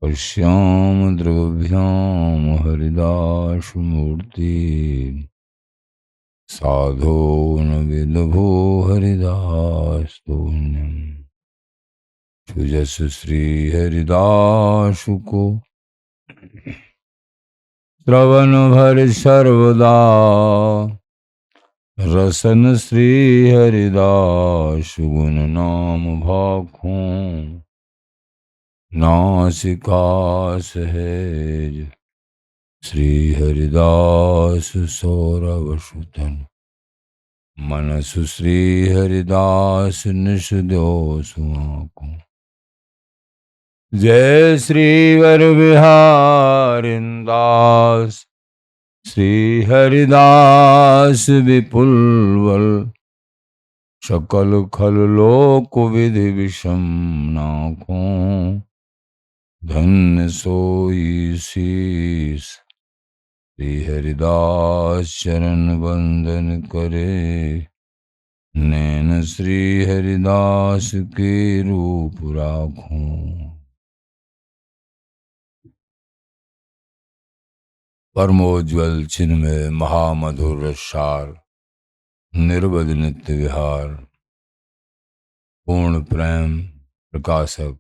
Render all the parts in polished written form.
पश्याम द्रव्याम हरिदासमूर्ति साधो न विदभो हरिदास्तोन्यम सुजस श्री हरिदास को श्रवण भर सर्वदा रसन श्री हरिदास गुण नाम भाखों नासिका सहेज श्री हरिदास सौरभ सुतन मनसु श्री हरिदास निषदो सुआको जय श्री वर बिहारिंदास श्री हरिदास विपुल वल सकल खल लोक विधि विषम नाखों धन्य सोई शीस श्री हरिदास चरण वंदन करे नैन श्री हरिदास के रूप राखों। परमोज्वल चिन्मय महामधुर रसार निर्वध नित्य विहार पूर्ण प्रेम प्रकाशक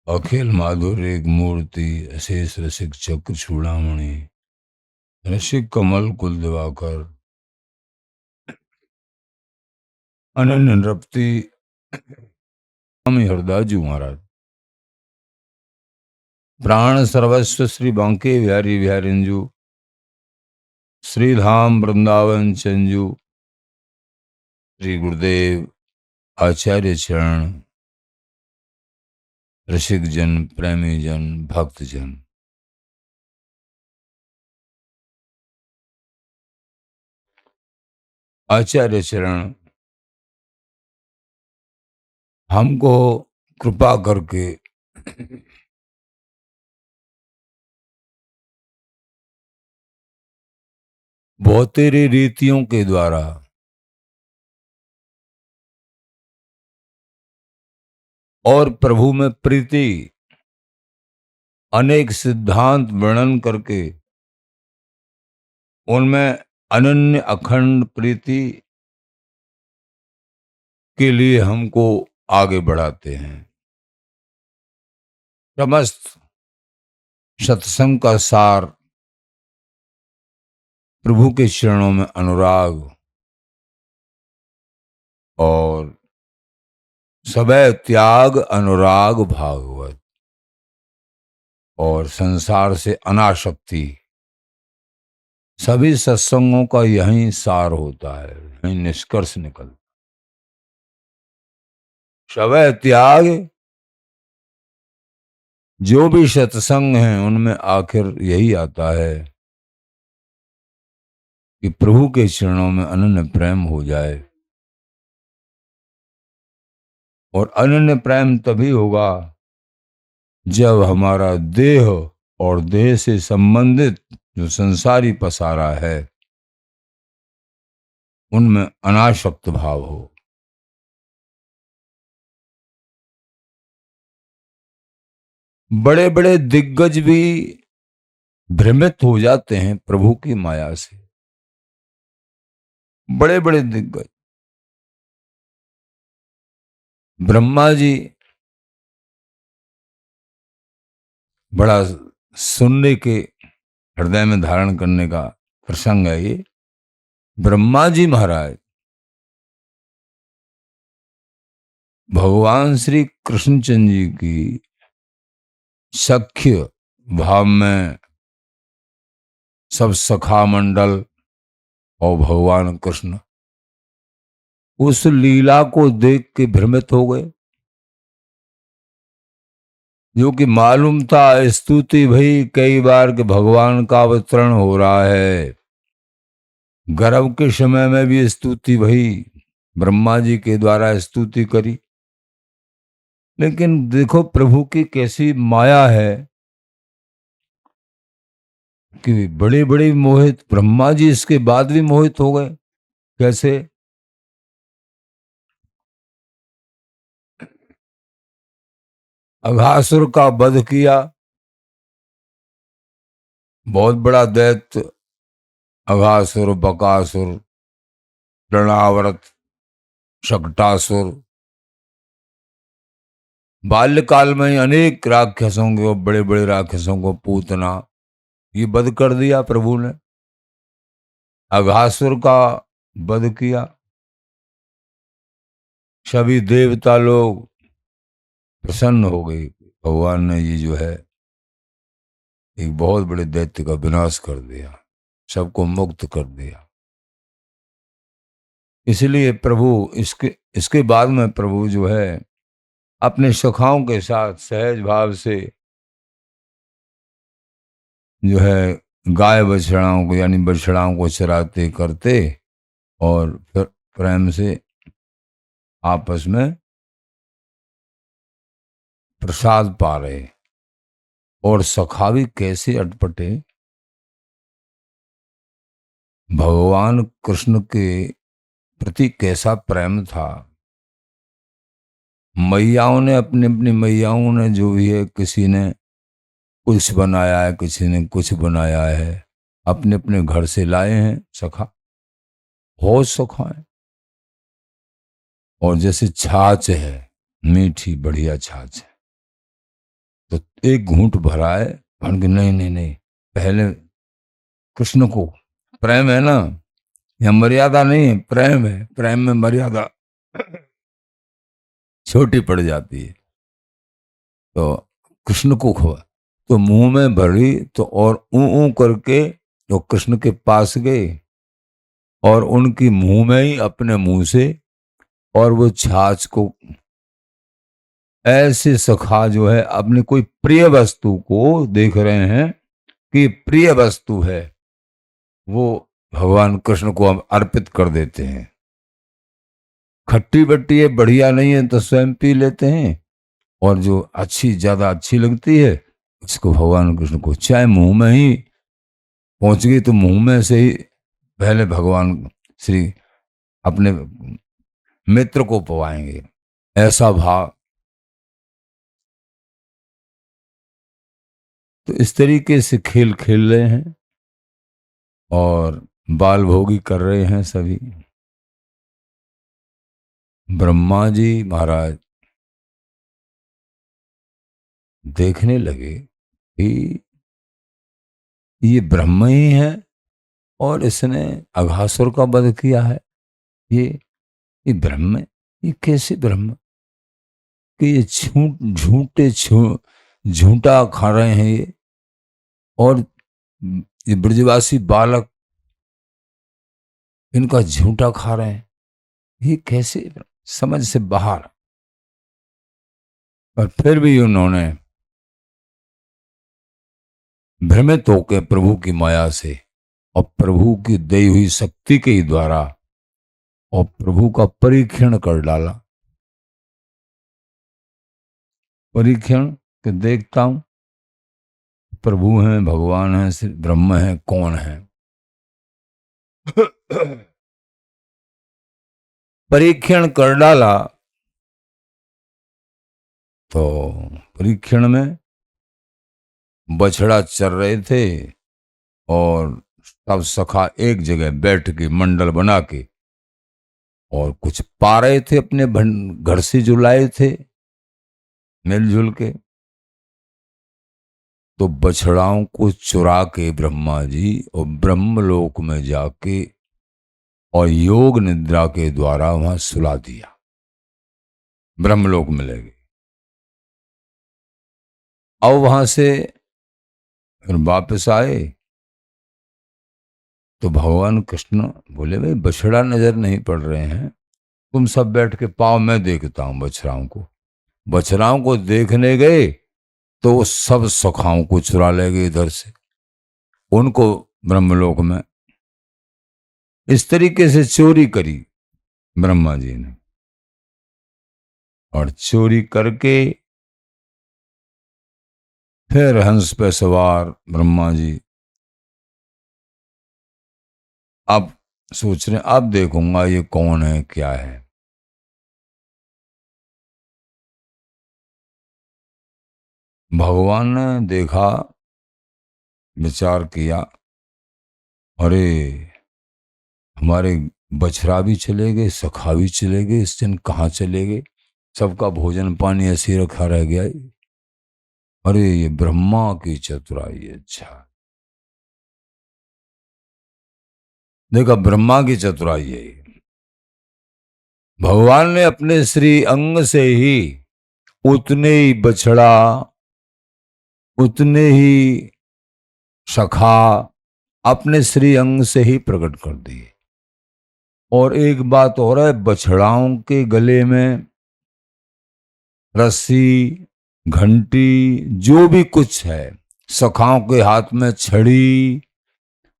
अखिल माधुर्य एक मूर्ति अशेष रसिक चक्र चूड़ामणि रसिक कमल कुल दिवाकर अनन्य नृपति स्वामी हरदासजी महाराज प्राण सर्वस्व श्री बांके बिहारी बिहारिंजू श्री धाम वृंदावन चंजू श्री गुरुदेव आचार्य चरण रसिक जन प्रेमी जन भक्त जन आचार्य चरण हमको कृपा करके बहुतेरी रीतियों के द्वारा और प्रभु में प्रीति अनेक सिद्धांत वर्णन करके उनमें अनन्य अखंड प्रीति के लिए हमको आगे बढ़ाते हैं। समस्त सत्संग का सार प्रभु के चरणों में अनुराग और सबे त्याग अनुराग भागवत और संसार से अनासक्ति सभी सत्संगों का यही सार होता है, यही निष्कर्ष निकलता। सबे त्याग जो भी सत्संग हैं उनमें आखिर यही आता है कि प्रभु के चरणों में अनन्य प्रेम हो जाए। और अनन्य प्रेम तभी होगा जब हमारा देह और देह से संबंधित जो संसारी पसारा है उनमें अनासक्त भाव हो। बड़े बड़े दिग्गज भी भ्रमित हो जाते हैं प्रभु की माया से। बड़े बड़े दिग्गज ब्रह्मा जी, बड़ा सुनने के हृदय में धारण करने का प्रसंग है ये। ब्रह्मा जी महाराज भगवान श्री कृष्णचंद्र जी की सख्य भाव में सब सखा मंडल और भगवान कृष्ण उस लीला को देख के भ्रमित हो गए। जो कि मालूम था स्तुति भई कई बार कि भगवान का अवतरण हो रहा है। गर्भ के समय में भी स्तुति भई, ब्रह्मा जी के द्वारा स्तुति करी। लेकिन देखो प्रभु की कैसी माया है कि बड़े बड़े मोहित, ब्रह्मा जी इसके बाद भी मोहित हो गए। कैसे? अघासुर का वध किया। बहुत बड़ा दैत्य अघासुर, बकासुर, तृणावर्त, शकटासुर, बाल्यकाल में ही अनेक राक्षसों को, बड़े बड़े राक्षसों को, पूतना, ये वध कर दिया प्रभु ने। अघासुर का वध किया। सभी देवता लोग प्रसन्न हो गए। भगवान ने ये जो है एक बहुत बड़े दैत्य का विनाश कर दिया, सबको मुक्त कर दिया। इसलिए प्रभु इसके इसके बाद में प्रभु जो है अपने सखाओं के साथ सहज भाव से जो है गाय बछड़ाओं को, यानी बछड़ाओं को चराते करते, और फिर प्रेम से आपस में प्रसाद पा रहे। और सखा भी कैसे अटपटे, भगवान कृष्ण के प्रति कैसा प्रेम था। मैयाओं ने अपनी अपनी मैयाओं ने जो भी है, किसी ने कुछ बनाया है, किसी ने कुछ बनाया है, अपने अपने घर से लाए हैं सखा, बहुत सखा है। और जैसे छाछ है, मीठी बढ़िया छाछ है, तो एक घूंट भरा है, भन के नहीं नहीं नहीं, पहले कृष्ण को, प्रेम है ना, या मर्यादा नहीं है, प्रेम है, प्रेम में मर्यादा छोटी पड़ जाती है। तो कृष्ण को खुआ, तो मुंह में भरी, तो और ऊ करके तो कृष्ण के पास गए, और उनकी मुंह में ही अपने मुंह से, और वो छाछ को ऐसे सखा जो है अपनी कोई प्रिय वस्तु को देख रहे हैं कि प्रिय वस्तु है, वो भगवान कृष्ण को हम अर्पित कर देते हैं। खट्टी बट्टी है, बढ़िया नहीं है, तो स्वयं पी लेते हैं, और जो अच्छी, ज्यादा अच्छी लगती है, उसको भगवान कृष्ण को, चाहे मुंह में ही पहुंच गई तो मुंह में से ही पहले भगवान श्री अपने मित्र को पवाएंगे, ऐसा भाव। तो इस तरीके से खेल खेल रहे हैं और बाल भोगी कर रहे हैं सभी। ब्रह्मा जी महाराज देखने लगे कि ये ब्रह्म ही है, और इसने अघासुर का वध किया है। ये ये ब्रह्म है, ये कैसे ब्रह्म, कि ये झूठा खा रहे हैं ये, और ये ब्रजवासी बालक इनका झूठा खा रहे हैं, ये कैसे, समझ से बाहर। पर फिर भी उन्होंने भ्रमित होकर प्रभु की माया से और प्रभु की दी हुई शक्ति के द्वारा और प्रभु का परीक्षण कर डाला। परीक्षण के देखता हूं प्रभु हैं, भगवान हैं, ब्रह्म है, कौन है। परीक्षण कर डाला, तो परीक्षण में बछड़ा चर रहे थे, और सब सखा एक जगह बैठ के मंडल बना के और कुछ पा रहे थे, अपने घर से जो लाए थे मिलजुल के। तो बछड़ाओं को चुरा के ब्रह्मा जी और ब्रह्मलोक में जाके और योग निद्रा के द्वारा वहां सुला दिया, ब्रह्मलोक में ले गए। अब वहां से फिर वापस आए, तो भगवान कृष्ण बोले, भाई बछड़ा नजर नहीं पड़ रहे हैं, तुम सब बैठ के पाओ, मैं देखता हूं बछड़ाओं को। बछड़ाओं को देखने गए तो वो सब सखाओं को चुरा ले गए इधर से, उनको ब्रह्मलोक में। इस तरीके से चोरी करी ब्रह्मा जी ने, और चोरी करके फिर हंस पे सवार ब्रह्मा जी अब सोच रहे, अब देखूंगा ये कौन है, क्या है। भगवान ने देखा, विचार किया, अरे हमारे बछड़ा भी चले गए, सखा भी चले गए, इस दिन कहाँ चले गए, सबका भोजन पानी ऐसे ही रखा रह गया। अरे ये ब्रह्मा की चतुराई है। अच्छा, देखा ब्रह्मा की चतुराई है। भगवान ने अपने श्री अंग से ही उतने ही बछड़ा, उतने ही सखा अपने श्री अंग से ही प्रकट कर दिए। और एक बात और है, बछड़ाओं के गले में रस्सी, घंटी, जो भी कुछ है, सखाओं के हाथ में छड़ी,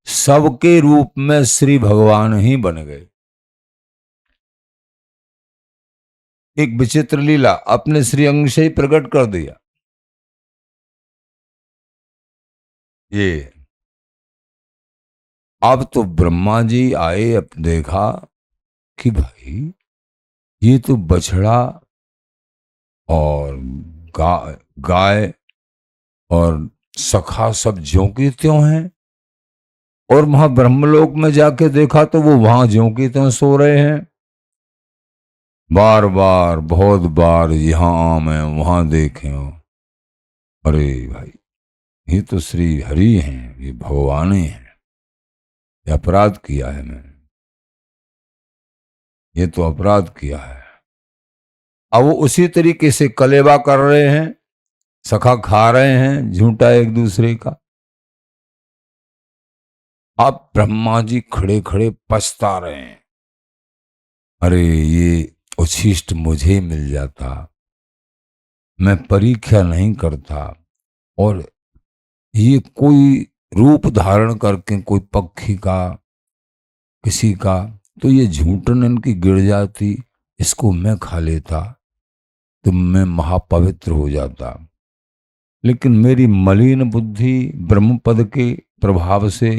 सबके रूप में श्री भगवान ही बन गए। एक विचित्र लीला अपने श्री अंग से ही प्रकट कर दिया। ये अब तो ब्रह्मा जी आए, अब देखा कि भाई ये तो बछड़ा और गाय और सखा सब ज्यों की त्यों हैं। और वहां ब्रह्मलोक में जाके देखा तो वो वहां ज्यों की त्यों सो रहे हैं। बार बार बहुत बार यहां मैं वहां देखे हो। अरे भाई ये तो श्री हरि हैं, ये भगवान ही हैं। ये अपराध किया है मैंने, ये तो अपराध किया है। अब वो उसी तरीके से कलेवा कर रहे हैं, सखा खा रहे हैं झूठा एक दूसरे का। अब ब्रह्मा जी खड़े खड़े पछता रहे हैं, अरे ये उच्छिष्ट मुझे मिल जाता, मैं परीक्षा नहीं करता, और ये कोई रूप धारण करके कोई पक्षी का, किसी का, तो ये झूठन इनकी गिर जाती, इसको मैं खा लेता तो मैं महापवित्र हो जाता। लेकिन मेरी मलिन बुद्धि ब्रह्म पद के प्रभाव से,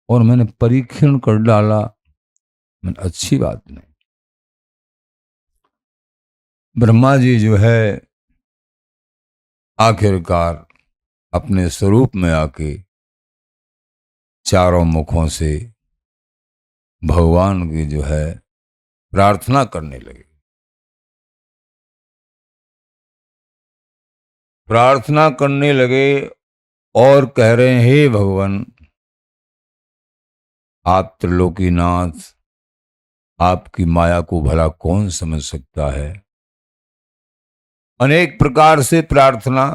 और मैंने परीक्षण कर डाला, मैंने अच्छी बात नहीं। ब्रह्मा जी जो है आखिरकार अपने स्वरूप में आके चारों मुखों से भगवान की जो है प्रार्थना करने लगे। प्रार्थना करने लगे और कह रहे हैं, हे भगवान, आप त्रिलोकीनाथ, आपकी माया को भला कौन समझ सकता है। अनेक प्रकार से प्रार्थना,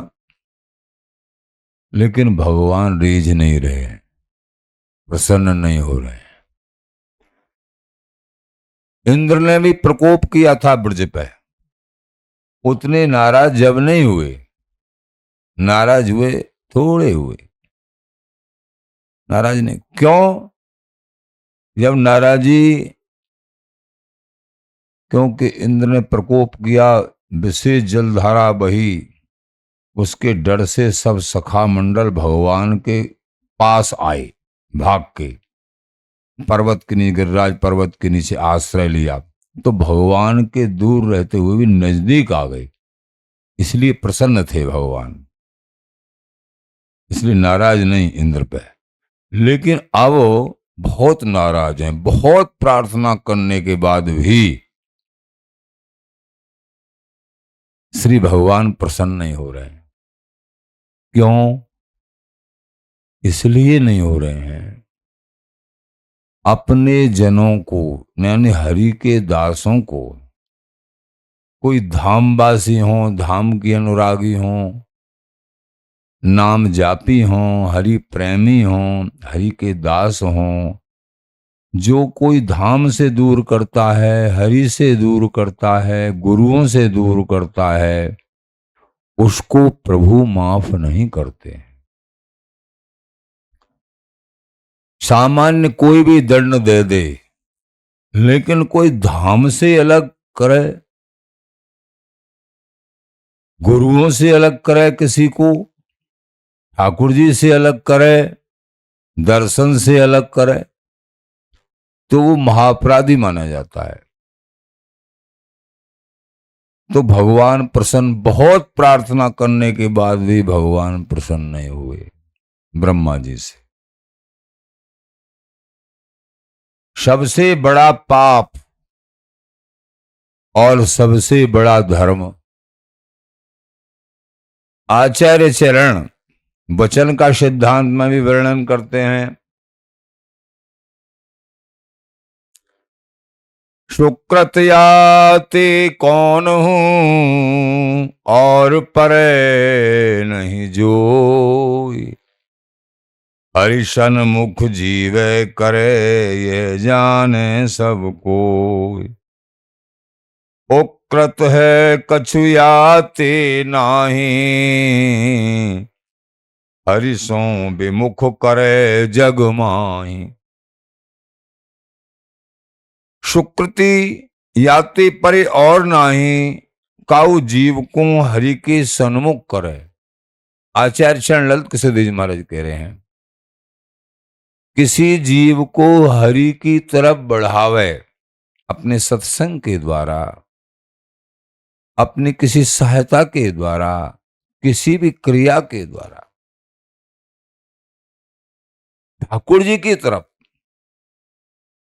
लेकिन भगवान रीझ नहीं रहे, प्रसन्न नहीं हो रहे। इंद्र ने भी प्रकोप किया था ब्रज पे, उतने नाराज जब नहीं हुए, नाराज हुए थोड़े हुए, नाराज नहीं। क्यों? जब नाराजी, क्योंकि इंद्र ने प्रकोप किया, विशेष जलधारा बही, उसके डर से सब सखा मंडल भगवान के पास आए भाग के, पर्वत के नीचे, गिरिराज पर्वत के नीचे आश्रय लिया, तो भगवान के दूर रहते हुए भी नजदीक आ गए, इसलिए प्रसन्न थे भगवान, इसलिए नाराज नहीं इंद्र पे। लेकिन अब बहुत नाराज हैं, बहुत प्रार्थना करने के बाद भी श्री भगवान प्रसन्न नहीं हो रहे हैं। क्यों? इसलिए नहीं हो रहे हैं, अपने जनों को, यानी हरि के दासों को, कोई धामवासी हों, धाम की अनुरागी हों, नाम जापी हों, हरि प्रेमी हों, हरि के दास हों, जो कोई धाम से दूर करता है, हरि से दूर करता है, गुरुओं से दूर करता है, उसको प्रभु माफ नहीं करते। सामान्य कोई भी दंड दे दे, लेकिन कोई धाम से अलग करे, गुरुओं से अलग करे, किसी को ठाकुर जी से अलग करे, दर्शन से अलग करे, तो वो महाअपराधी माना जाता है। तो भगवान प्रसन्न, बहुत प्रार्थना करने के बाद भी भगवान प्रसन्न नहीं हुए ब्रह्मा जी से। सबसे बड़ा पाप और सबसे बड़ा धर्म, आचार्य चरण वचन का सिद्धांत में भी वर्णन करते हैं। सुकृत याते कौन हूं और परे नहीं जोई, हरिशन मुख जीवे करे ये जाने सब कोई। उकृत है कछु याते नाही, हरिशों विमुख करे जग माही। सुकृति याते परे और नाही, काऊ जीव को हरि के सन्मुख करे। आचार्य चरण ललित किशोर जी महाराज कह रहे हैं, किसी जीव को हरि की तरफ बढ़ावे अपने सत्संग के द्वारा, अपनी किसी सहायता के द्वारा, किसी भी क्रिया के द्वारा, ठाकुर जी की तरफ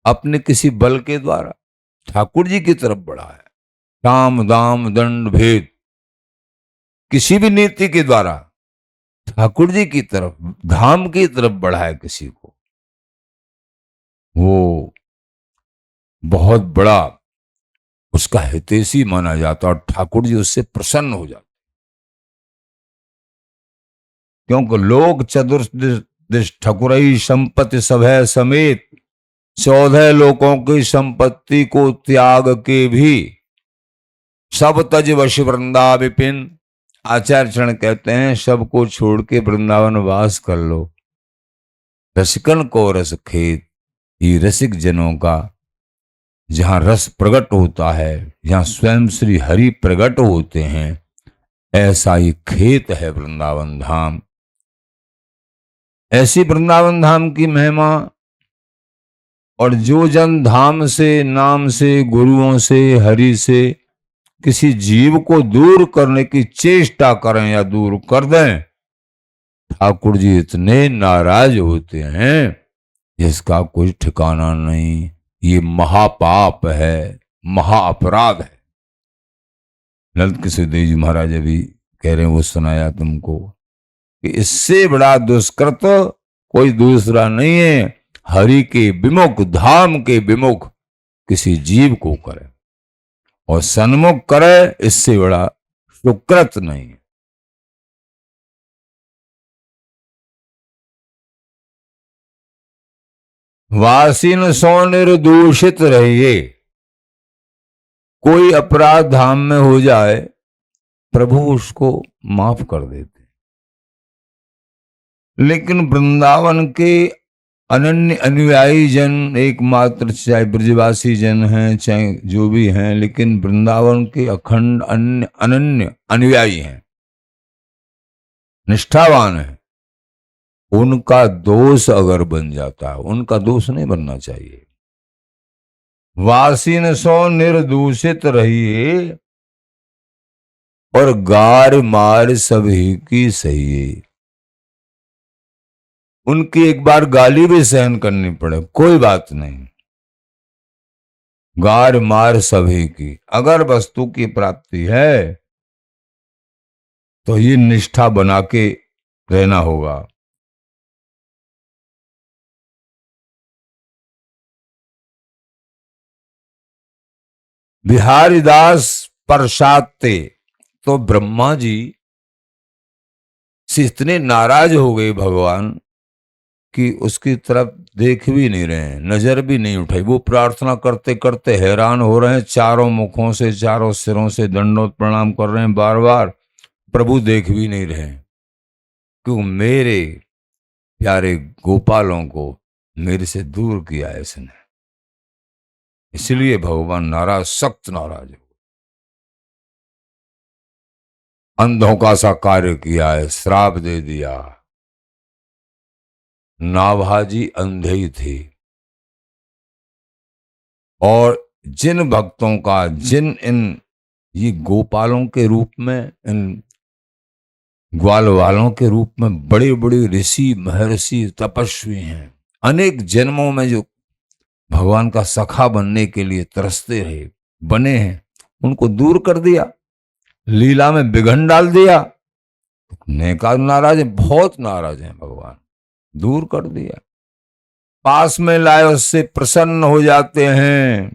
अपने किसी बल के द्वारा ठाकुर जी की तरफ बढ़ा है। काम दाम दंड भेद किसी भी नीति के द्वारा ठाकुर जी की तरफ, धाम की तरफ बढ़ा है किसी को, वो बहुत बड़ा उसका हितैषी माना जाता और ठाकुर जी उससे प्रसन्न हो जाते। क्योंकि लोग चतुर्दिश ठकुरई संपत्ति सभय समेत, 14 लोगों की संपत्ति को त्याग के भी सब तज वश वृंदा विपिन। आचार्य चरण कहते हैं सबको छोड़ के वृंदावन वास कर लो। रसिकन को रस खेत, ये रसिक जनों का जहां रस प्रकट होता है, जहां स्वयं श्री हरि प्रकट होते हैं, ऐसा ही खेत है वृंदावन धाम। ऐसी वृंदावन धाम की महिमा, और जो जन धाम से, नाम से, गुरुओं से, हरि से किसी जीव को दूर करने की चेष्टा करें या दूर कर दें, ठाकुर जी इतने नाराज होते हैं जिसका कोई ठिकाना नहीं। ये महापाप है, महाअपराध है। ललित किशोर जी महाराज अभी कह रहे हैं, वो सुनाया तुमको कि इससे बड़ा दुष्कृत कोई दूसरा नहीं है, हरि के विमुख, धाम के विमुख किसी जीव को करे और सन्मुख करे, इससे बड़ा सुकृत नहीं। वासीन सो निर्दूषित रहिए। कोई अपराध धाम में हो जाए, प्रभु उसको माफ कर देते। लेकिन वृंदावन के अनन्य अनुयायी जन, एकमात्र चाहे ब्रजवासी जन हैं चाहे जो भी हैं, लेकिन वृंदावन के अखंड अनन्य अनुयायी हैं, निष्ठावान हैं, उनका दोष अगर बन जाता है, उनका दोष नहीं बनना चाहिए। वासीन सो निर्दूषित रहिए और गार मार सभी की सही। उनकी एक बार गाली भी सहन करनी पड़े, कोई बात नहीं, गार मार सभी की। अगर वस्तु की प्राप्ति है तो ये निष्ठा बना के रहना होगा। बिहारी दास प्रसादते, तो ब्रह्मा जी से इतने नाराज हो गए भगवान कि उसकी तरफ देख भी नहीं रहे हैं, नजर भी नहीं उठाई। वो प्रार्थना करते करते हैरान हो रहे हैं, चारों मुखों से, चारों सिरों से दंडोत प्रणाम कर रहे हैं बार बार, प्रभु देख भी नहीं रहे। क्यों? मेरे प्यारे गोपालों को मेरे से दूर किया है इसने, इसलिए भगवान नाराज, सख्त नाराज हो। अंधों का सा कार्य किया है, श्राप दे दिया। नाभाजी अंधे ही थे, और जिन भक्तों का, जिन इन ये गोपालों के रूप में, इन ग्वाल वालों के रूप में बड़े बड़े ऋषि महर्षि तपस्वी हैं, अनेक जन्मों में जो भगवान का सखा बनने के लिए तरसते रहे, बने हैं, उनको दूर कर दिया, लीला में विघन डाल दिया। नेका नाराज है, बहुत नाराज हैं भगवान, दूर कर दिया। पास में लाए उससे प्रसन्न हो जाते हैं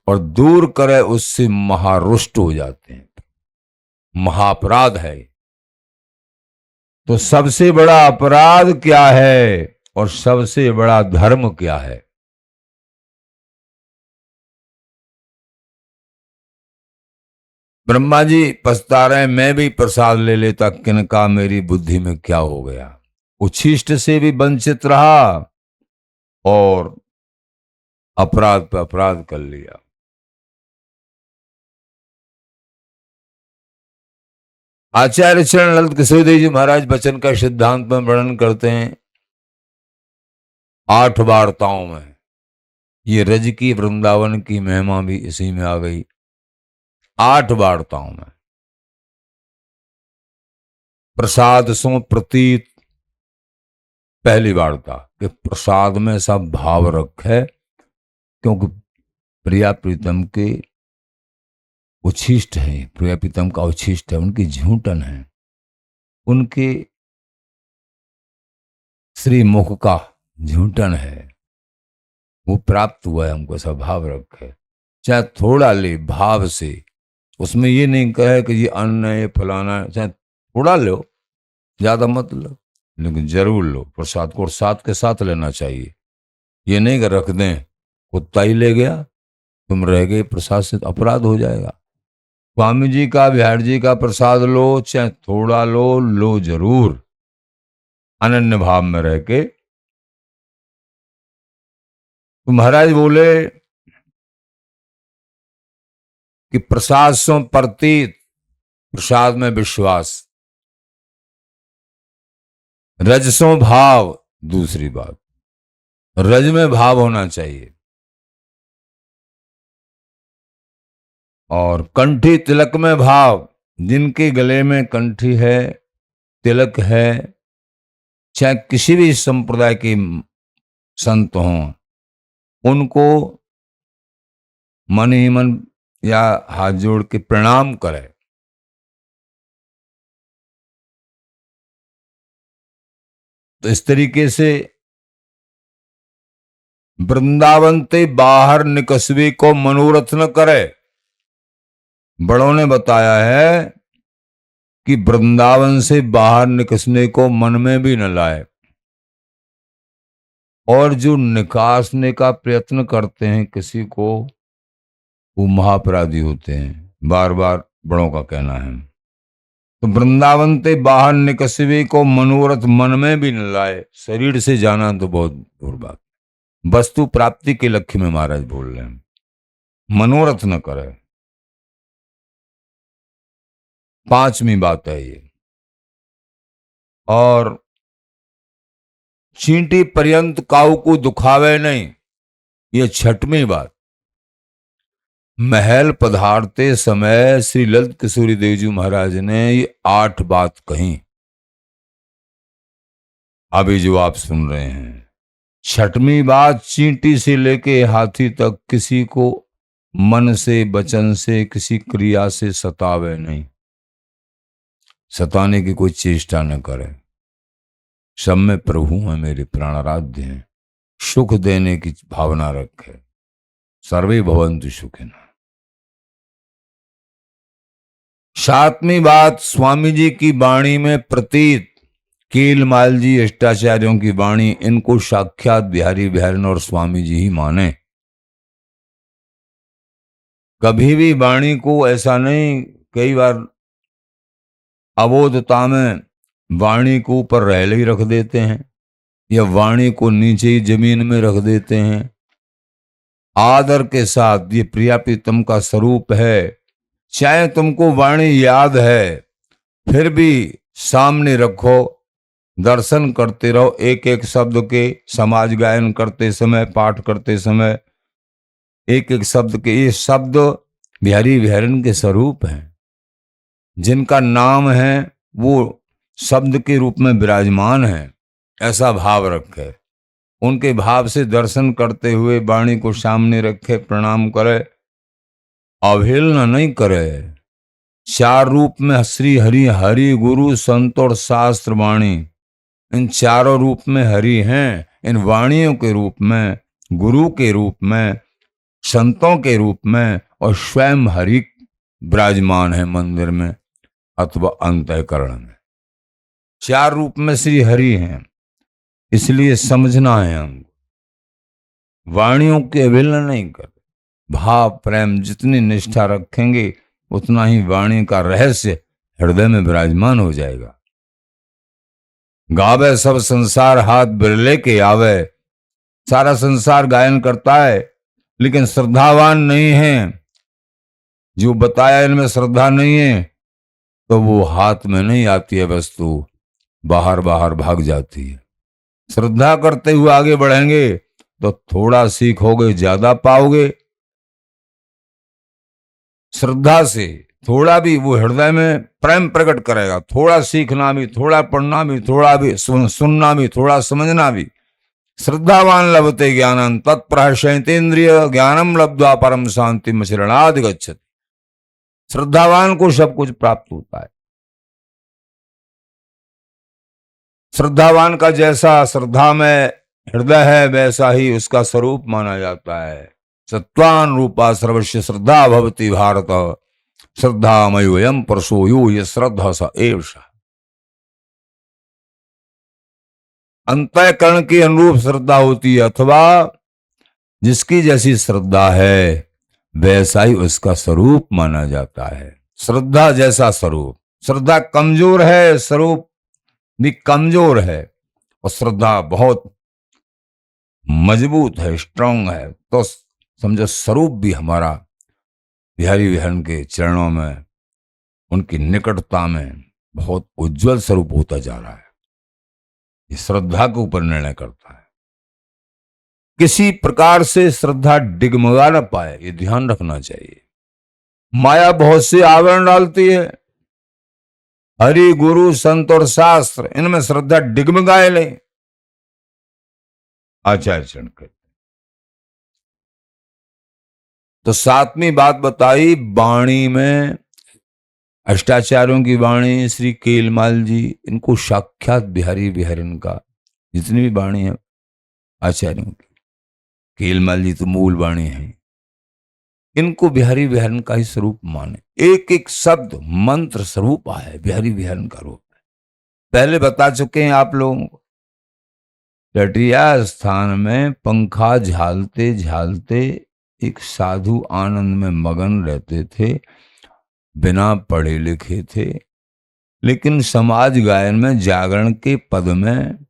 और दूर करे उससे महारुष्ट हो जाते हैं। महाअपराध है। तो सबसे बड़ा अपराध क्या है और सबसे बड़ा धर्म क्या है? ब्रह्मा जी पछता रहे, मैं भी प्रसाद ले लेता, किनका मेरी बुद्धि में क्या हो गया। उच्छिष्ट से भी वंचित रहा और अपराध पे अपराध कर लिया। आचार्य चरण ललित किशोरदेव जी महाराज वचन का सिद्धांत में वर्णन करते हैं 8 वार्ताओं में। ये रज की वृंदावन की महिमा भी इसी में आ गई। 8 वार्ताओं में प्रसाद सो प्रतीत, पहली वार्ता कि प्रसाद में सब भाव रखे, क्योंकि प्रिया प्रीतम के उच्छिष्ट है, प्रिया प्रीतम का उच्छिष्ट है, उनकी झूठन है, उनके श्री मुख का झूठन है, वो प्राप्त हुआ है, हमको सब भाव रखे। चाहे थोड़ा ले भाव से, उसमें ये नहीं कहे कि ये अन्न है, ये फलाना है, चाहे थोड़ा लो, ज्यादा मत लो, लेकिन जरूर लो। प्रसाद को साथ के साथ लेना चाहिए। ये नहीं कि रख दें, कुत्ता ही ले गया, तुम रह गए प्रसाद से, तो अपराध हो जाएगा। स्वामी जी का, बिहार जी का प्रसाद लो, चाहे थोड़ा लो, लो जरूर, अनन्य भाव में रह के। तो महाराज बोले कि प्रसाद सो प्रतीत, प्रसाद में विश्वास, रजसों भाव, दूसरी बात, रज में भाव होना चाहिए, और कंठी तिलक में भाव, जिनके गले में कंठी है, तिलक है, चाहे किसी भी संप्रदाय के संत हों, उनको मन ही मन या हाथ जोड़ के प्रणाम करें। तो इस तरीके से वृंदावन ते बाहर निकसवी को मनोरथ न करे। बड़ों ने बताया है कि वृंदावन से बाहर निकसने को मन में भी न लाए, और जो निकासने का प्रयत्न करते हैं किसी को, वो महापराधी होते हैं, बार बार बड़ों का कहना है। तो वृंदावन ते बाहर निकसवे को मनोरथ मन में भी न लाए। शरीर से जाना तो बहुत दूर बात, वस्तु प्राप्ति के लक्ष्य में महाराज बोल रहे हैं, मनोरथ न करे। 5वीं बात है ये। और चींटी पर्यंत काऊ को दुखावे नहीं, ये 6वीं बात। महल पधारते समय श्री ललित किशोरी देव जी महाराज ने ये 8 बात कही, अभी जो आप सुन रहे हैं। 6वीं बात, चींटी से लेके हाथी तक किसी को मन से, वचन से, किसी क्रिया से सतावे नहीं, सताने की कोई चेष्टा न करे। सब में प्रभु है, मेरे प्राणाराध्य हैं, सुख देने की भावना रखे। सर्वे भवन्तु सुखिनः। 7वीं बात, स्वामी जी की वाणी में प्रतीत, कीलमाल जी अष्टाचार्यों की वाणी, इनको साक्षात बिहारी बिहारन और स्वामी जी ही माने। कभी भी वाणी को ऐसा नहीं, कई बार अबोधता में वाणी को ऊपर रहले ही रख देते हैं, या वाणी को नीचे ही जमीन में रख देते हैं। आदर के साथ, ये प्रिया प्रीतम का स्वरूप है, चाहे तुमको वाणी याद है फिर भी सामने रखो, दर्शन करते रहो, एक एक शब्द के, समाज गायन करते समय, पाठ करते समय, एक एक शब्द के, ये शब्द बिहारी बिहारिन के स्वरूप हैं, जिनका नाम है वो शब्द के रूप में विराजमान है, ऐसा भाव रखे। उनके भाव से दर्शन करते हुए वाणी को सामने रखे, प्रणाम करे, अवहेलना नहीं करे। चार रूप में श्री हरि, हरि गुरु संत और शास्त्र वाणी, इन चारों रूप में हरि हैं। इन वाणियों के रूप में, गुरु के रूप में, संतों के रूप में और स्वयं हरि विराजमान है मंदिर में अथवा अंतःकरण में। चार रूप में श्री हरि हैं, इसलिए समझना है हमको। वाणियों की अवहेलना नहीं कर, भाव प्रेम जितनी निष्ठा रखेंगे उतना ही वाणी का रहस्य हृदय में विराजमान हो जाएगा। गावे सब संसार हाथ बिरले के आवे, सारा संसार गायन करता है लेकिन श्रद्धावान नहीं है, जो बताया इनमें श्रद्धा नहीं है तो वो हाथ में नहीं आती है वस्तु, बाहर बाहर भाग जाती है। श्रद्धा करते हुए आगे बढ़ेंगे तो थोड़ा सीखोगे, ज्यादा पाओगे। श्रद्धा से थोड़ा भी वो हृदय में प्रेम प्रकट करेगा। थोड़ा सीखना भी, थोड़ा पढ़ना भी, थोड़ा भी सुनना भी, थोड़ा समझना भी। श्रद्धावान लभते ज्ञानम तत्प्रहर्षेन्द्रिय ज्ञानम लब्ध्वा परम शांति शरणादि गच्छति। श्रद्धावान को सब कुछ प्राप्त होता है। श्रद्धावान का जैसा श्रद्धा में हृदय है वैसा ही उसका स्वरूप माना जाता है। सत्वान रूपा सर्वस्व श्रद्धा भवति भारत, श्रद्धामयोऽयं परशो यो ये श्रद्धा स एव स। अंतःकरण की अनुरूप श्रद्धा होती है, अथवा जिसकी जैसी श्रद्धा है वैसा ही उसका स्वरूप माना जाता है। श्रद्धा जैसा स्वरूप। श्रद्धा कमजोर है, स्वरूप भी कमजोर है, और श्रद्धा बहुत मजबूत है, स्ट्रांग है, तो समझो स्वरूप भी हमारा बिहारी बिहारन के चरणों में, उनकी निकटता में बहुत उज्जवल स्वरूप होता जा रहा है। ये श्रद्धा के ऊपर निर्णय करता है। किसी प्रकार से श्रद्धा डिगमगा न पाए, ये ध्यान रखना चाहिए। माया बहुत से आवरण डालती है, हरि गुरु संत और शास्त्र, इनमें श्रद्धा डिगमगाए ले। आचार्य चरण कहते तो सातवीं बात बताई वाणी में, अष्टाचार्यों की वाणी, श्री केलमाल जी, इनको साक्षात बिहारी बिहारिन का, जितनी भी वाणी है आचार्यों की, केलमाल जी तो मूल वाणी है, इनको बिहारी बिहारिन का ही स्वरूप माने। एक एक शब्द मंत्र स्वरूप है, बिहारी बिहारिन का रूप है। पहले बता चुके हैं आप लोगों को। लटिया स्थान में पंखा झालते झालते एक साधु आनंद में मगन रहते थे, बिना पढ़े लिखे थे, लेकिन समाज गायन में जागरण के पद में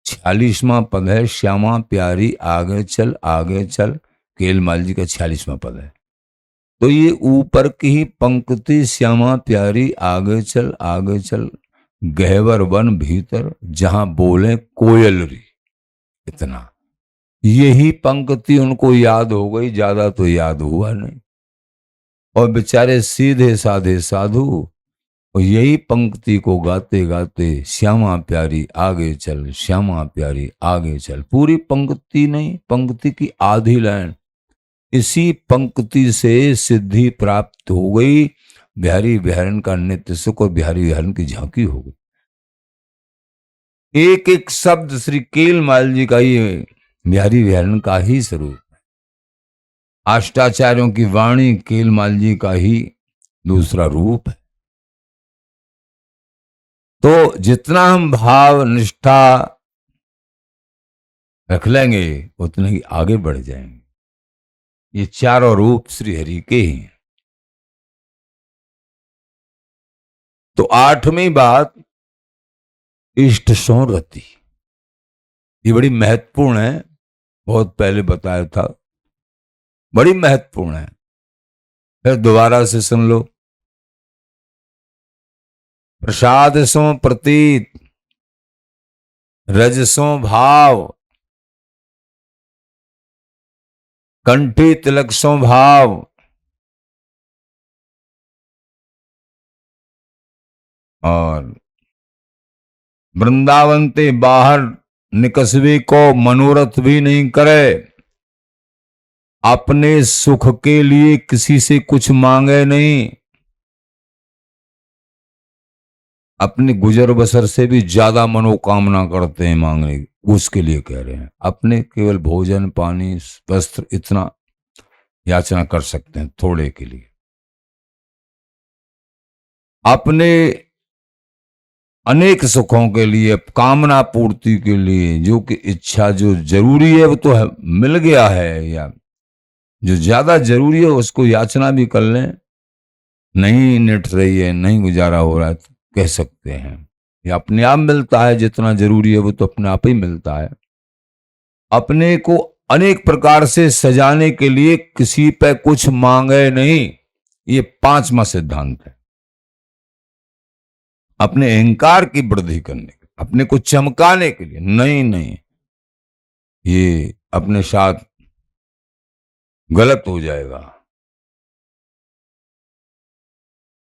46वां पद है, श्यामा प्यारी आगे चल आगे चल। केलमाल जी का 46वां पद है। तो ये ऊपर की ही पंक्ति, श्यामा प्यारी आगे चल आगे चल, गहवर वन भीतर जहां बोले कोयलरी, इतना, यही पंक्ति उनको याद हो गई, ज्यादा तो याद हुआ नहीं। और बेचारे सीधे साधे साधु, और यही पंक्ति को गाते गाते श्यामा प्यारी आगे चल, श्यामा प्यारी आगे चल, पूरी पंक्ति नहीं, पंक्ति की आधी लाइन, इसी पंक्ति से सिद्धि प्राप्त हो गई। बिहारी बिहारन का नित्य सुख और बिहारी बिहारन की झांकी हो गई। एक एक शब्द श्री केलमाल जी का ही बिहारी बिहारन का ही स्वरूप है। अष्टाचार्यों की वाणी केलमाल जी का ही दूसरा रूप है। तो जितना हम भाव निष्ठा रख लेंगे उतने ही आगे बढ़ जाएंगे। ये चारों रूप श्री हरि के ही हैं। तो आठवीं बात, इष्ट सो रति, ये बड़ी महत्वपूर्ण है। बहुत पहले बताया था, बड़ी महत्वपूर्ण है, फिर दोबारा से सुन लो। प्रसाद सो प्रतीत, रजसों भाव, कंठी तिलक सो भाव, और वृंदावन ते बाहर निकसवे को मनोरथ भी नहीं करे, अपने सुख के लिए किसी से कुछ मांगे नहीं, अपने गुजर बसर से भी ज्यादा मनोकामना करते हैं मांगने की, उसके लिए कह रहे हैं। अपने केवल भोजन पानी वस्त्र इतना याचना कर सकते हैं थोड़े के लिए, अपने अनेक सुखों के लिए, कामना पूर्ति के लिए, जो कि इच्छा जो जरूरी है वो तो है, मिल गया है, या जो ज्यादा जरूरी है उसको याचना भी कर लें, नहीं निठ रही है, नहीं गुजारा हो रहा है तो कह सकते हैं। ये अपने आप मिलता है, जितना जरूरी है वो तो अपने आप ही मिलता है। अपने को अनेक प्रकार से सजाने के लिए किसी पे कुछ मांगे नहीं, ये पांचवा सिद्धांत है। अपने अहंकार की वृद्धि करने के, अपने को चमकाने के लिए नहीं, ये अपने साथ गलत हो जाएगा।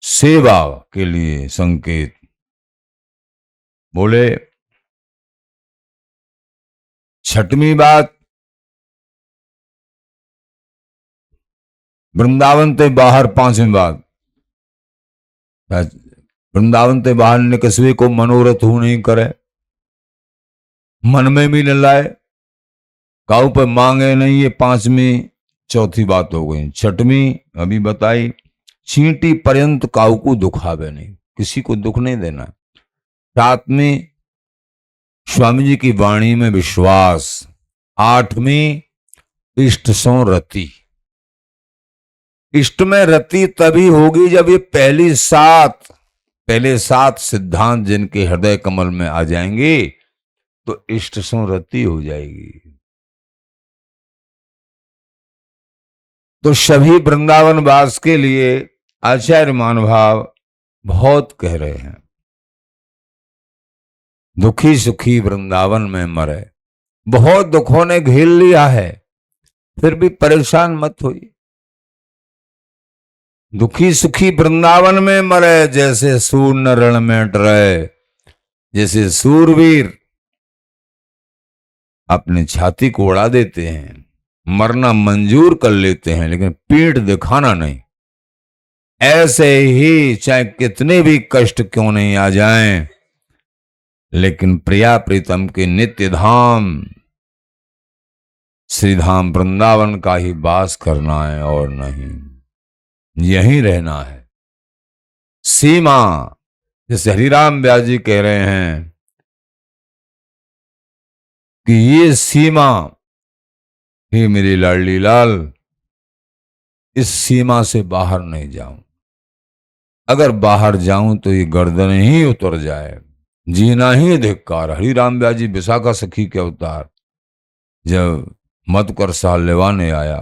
सेवा के लिए संकेत बोले। छठवीं बात, वृंदावन ते बाहर, पांचवीं बात, वृंदावन ते बाहर निकसवे को मनोरथ हूं नहीं करे, मन में भी न लाए, काऊ पर मांगे नहीं, ये पांचवी चौथी बात हो गई। छठवीं अभी बताई, चींटी पर्यंत काऊ को दुखावे नहीं, किसी को दुख नहीं देना। सातवीं, स्वामी जी की वाणी में विश्वास। आठवीं, इष्ट सो रति। इष्ट में रति तभी होगी जब ये पहले सात सिद्धांत जिनके हृदय कमल में आ जाएंगे तो इष्ट सो रति हो जाएगी। तो सभी वृंदावन वास के लिए आचार्य महानुभाव बहुत कह रहे हैं, दुखी सुखी वृंदावन में मरे। बहुत दुखों ने घेर लिया है, फिर भी परेशान मत होइए। दुखी सुखी वृंदावन में मरे, जैसे सूर न रण में डरे, जैसे सूरवीर अपनी छाती को उड़ा देते हैं, मरना मंजूर कर लेते हैं लेकिन पीठ दिखाना नहीं। ऐसे ही चाहे कितने भी कष्ट क्यों नहीं आ जाएं, लेकिन प्रिया प्रीतम के नित्य धाम श्रीधाम वृंदावन का ही वास करना है और नहीं, यहीं रहना है। सीमा, जैसे हरिराम व्यास जी कह रहे हैं कि ये सीमा, हे मेरे लाडली लाल, इस सीमा से बाहर नहीं जाऊं, अगर बाहर जाऊं तो ये गर्दन ही उतर जाए, जीना ही धिक्कार। हरिराम व्यास जी विशाखा सखी के अवतार जब मधुकर साल लेवाने आया,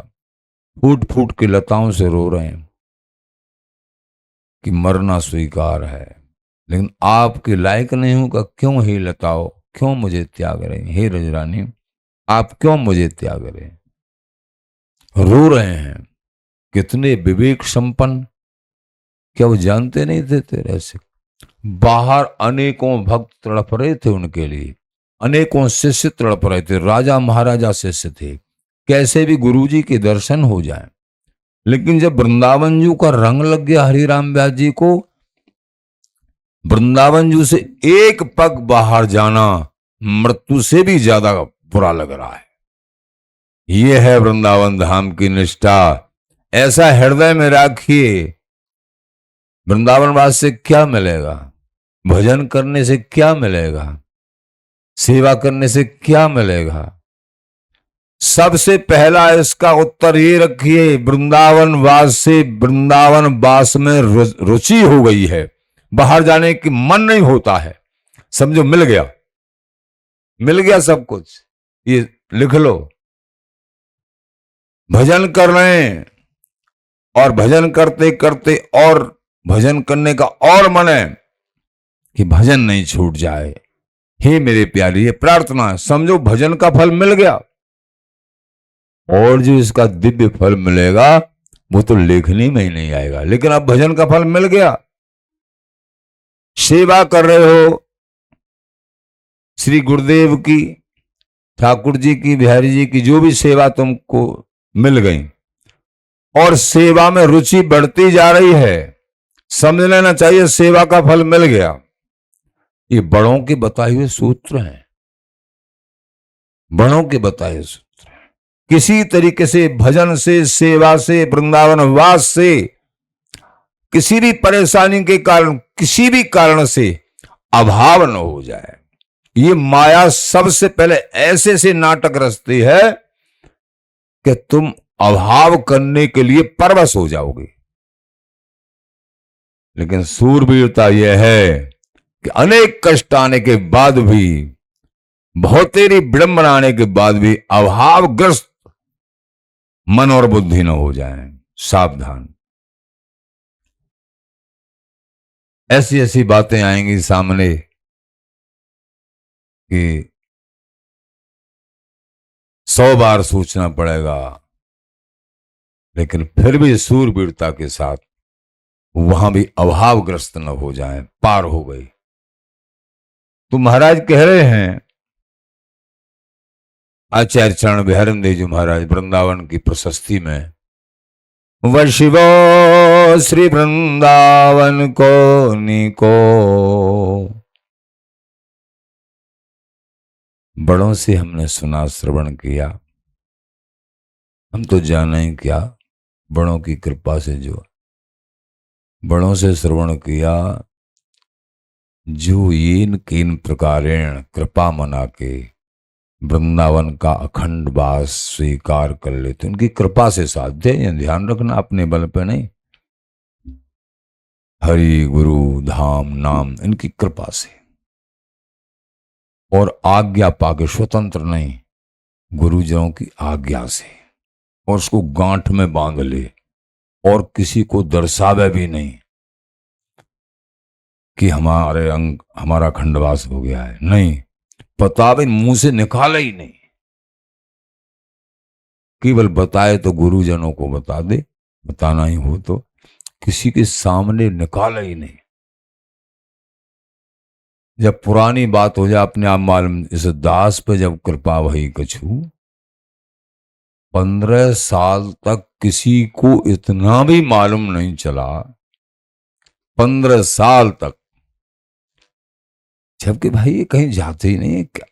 फूट फूट के लताओं से रो रहे हैं कि मरना स्वीकार है, लेकिन आपके लायक नहीं हूं का, क्यों ही लताओ, क्यों मुझे त्याग रहे, हे रजरानी आप क्यों मुझे त्याग रहे। रो रहे हैं। कितने विवेक संपन्न, क्या वो जानते नहीं थे तेरे से? बाहर अनेकों भक्त तड़प रहे थे उनके लिए, अनेकों शिष्य तड़प रहे थे, राजा महाराजा शिष्य थे, कैसे भी गुरुजी के दर्शन हो जाएं। लेकिन जब वृंदावन जू का रंग लग गया हरिराम व्यास जी को, वृंदावन जू से एक पग बाहर जाना मृत्यु से भी ज्यादा बुरा लग रहा है। ये है वृंदावन धाम की निष्ठा। ऐसा हृदय में राखिए। वृंदावन वास से क्या मिलेगा? भजन करने से क्या मिलेगा? सेवा करने से क्या मिलेगा? सबसे पहला इसका उत्तर ये रखिए, वृंदावन वास से वृंदावन वास में रुचि हो गई है, बाहर जाने की मन नहीं होता है। समझो मिल गया, मिल गया सब कुछ। ये लिख लो, भजन कर रहे हैं और भजन करते करते और भजन करने का और मन है कि भजन नहीं छूट जाए। हे मेरे प्यारे, ये प्रार्थना है। समझो भजन का फल मिल गया, और जो इसका दिव्य फल मिलेगा वो तो लेखनी में ही नहीं आएगा, लेकिन अब भजन का फल मिल गया। सेवा कर रहे हो श्री गुरुदेव की, ठाकुर जी की, बिहारी जी की, जो भी सेवा तुमको मिल गई और सेवा में रुचि बढ़ती जा रही है, समझ लेना चाहिए सेवा का फल मिल गया। ये बड़ों के बताए हुए सूत्र हैं, बड़ों के बताए हुए सूत्र हैं। किसी तरीके से भजन से, सेवा से, वृंदावन वास से, किसी भी परेशानी के कारण, किसी भी कारण से अभाव न हो जाए। ये माया सबसे पहले ऐसे से नाटक रचती है कि तुम अभाव करने के लिए परवश हो जाओगे। लेकिन सूरवीरता यह है कि अनेक कष्ट आने के बाद भी, बहुत तेरी विडंबना आने के बाद भी अभावग्रस्त मन और बुद्धि न हो जाए। सावधान, ऐसी ऐसी बातें आएंगी सामने कि 100 बार सोचना पड़ेगा, लेकिन फिर भी सूरवीरता के साथ वहां भी अभावग्रस्त न हो जाए। पार हो गई तो महाराज कह रहे हैं, आचार्य चरण बिहारी देव जी महाराज वृंदावन की प्रशस्ति में, वह शिवो श्री वृंदावन को निको। बड़ों से हमने सुना, श्रवण किया, हम तो जाना ही क्या, बड़ों की कृपा से जो बड़ों से श्रवण किया, जो येन केन प्रकारेण कृपा मना के वृंदावन का अखंड वास स्वीकार कर लेते, उनकी कृपा से साध्य है। ध्यान रखना, अपने बल पे नहीं, हरि गुरु धाम नाम इनकी कृपा से, और आज्ञा पाके स्वतंत्र नहीं, गुरुजनों की आज्ञा से, और उसको गांठ में बांध ले और किसी को दर्शावे भी नहीं कि हमारे अंग हमारा खंडवास हो गया है, नहीं, पता भी मुंह से निकाला ही नहीं, केवल बताए तो गुरुजनों को बता दे, बताना ही हो तो किसी के सामने निकाला ही नहीं। जब पुरानी बात हो जाए अपने आप मालूम, इस दास पे जब कृपा वही कछु, 15 साल तक किसी को इतना भी मालूम नहीं चला, 15 साल तक, जबकि भाई ये कहीं जाते ही नहीं है क्या,